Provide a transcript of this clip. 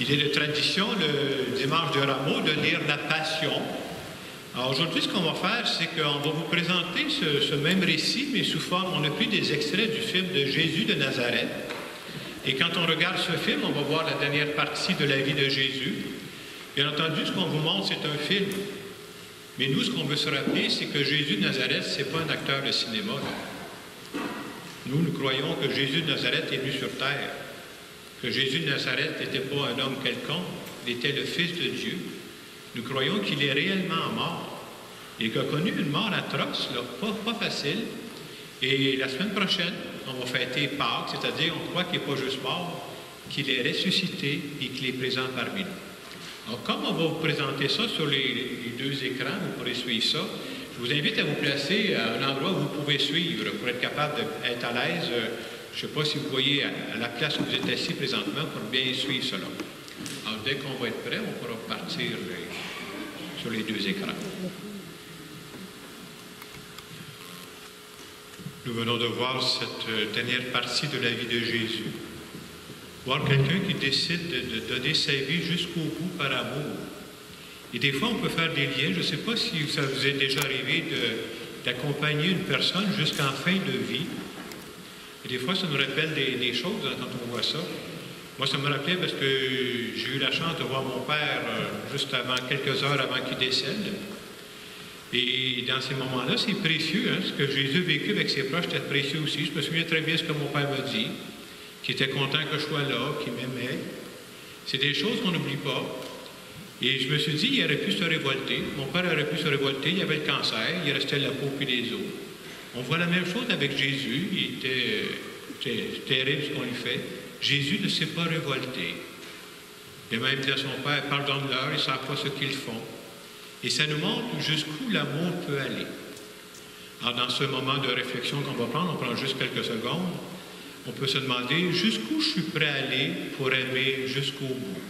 Il est de tradition, le dimanche de Rameau, de lire la Passion. Alors aujourd'hui, ce qu'on va faire, c'est qu'on va vous présenter ce même récit, mais sous forme, on a pris des extraits du film de Jésus de Nazareth. Et quand on regarde ce film, on va voir la dernière partie de la vie de Jésus. Bien entendu, ce qu'on vous montre, c'est un film. Mais nous, ce qu'on veut se rappeler, c'est que Jésus de Nazareth, ce n'est pas un acteur de cinéma. Là. Nous croyons que Jésus de Nazareth est venu sur terre. Que Jésus de Nazareth n'était pas un homme quelconque, il était le Fils de Dieu. Nous croyons qu'il est réellement mort et qu'il a connu une mort atroce, là, pas facile. Et la semaine prochaine, on va fêter Pâques, c'est-à-dire on croit qu'il n'est pas juste mort, qu'il est ressuscité et qu'il est présent parmi nous. Alors, comme on va vous présenter ça sur les deux écrans, vous pourrez suivre ça, je vous invite à vous placer à un endroit où vous pouvez suivre pour être capable d'être à l'aise. Je ne sais pas si vous voyez à la place où vous êtes assis présentement pour bien suivre cela. Alors, dès qu'on va être prêt, on pourra partir sur les deux écrans. Nous venons de voir cette dernière partie de la vie de Jésus. Voir quelqu'un qui décide de donner sa vie jusqu'au bout par amour. Et des fois, on peut faire des liens. Je ne sais pas si ça vous est déjà arrivé d'accompagner une personne jusqu'en fin de vie. Et des fois, ça nous rappelle des choses quand on voit ça. Moi, ça me rappelait parce que j'ai eu la chance de voir mon père juste avant, quelques heures avant qu'il décède. Et dans ces moments-là, c'est précieux. Hein? Ce que Jésus a vécu avec ses proches était précieux aussi. Je me souviens très bien de ce que mon père m'a dit, qu'il était content que je sois là, qu'il m'aimait. C'est des choses qu'on n'oublie pas. Et je me suis dit, il aurait pu se révolter. Mon père aurait pu se révolter. Il avait le cancer, il restait la peau puis les os. On voit la même chose avec Jésus. Il était terrible ce qu'on lui fait. Jésus ne s'est pas révolté. Il a même dit à son père, pardonne-leur, ils ne savent pas ce qu'ils font. Et ça nous montre jusqu'où l'amour peut aller. Alors, dans ce moment de réflexion qu'on va prendre, on prend juste quelques secondes, on peut se demander jusqu'où je suis prêt à aller pour aimer jusqu'au bout.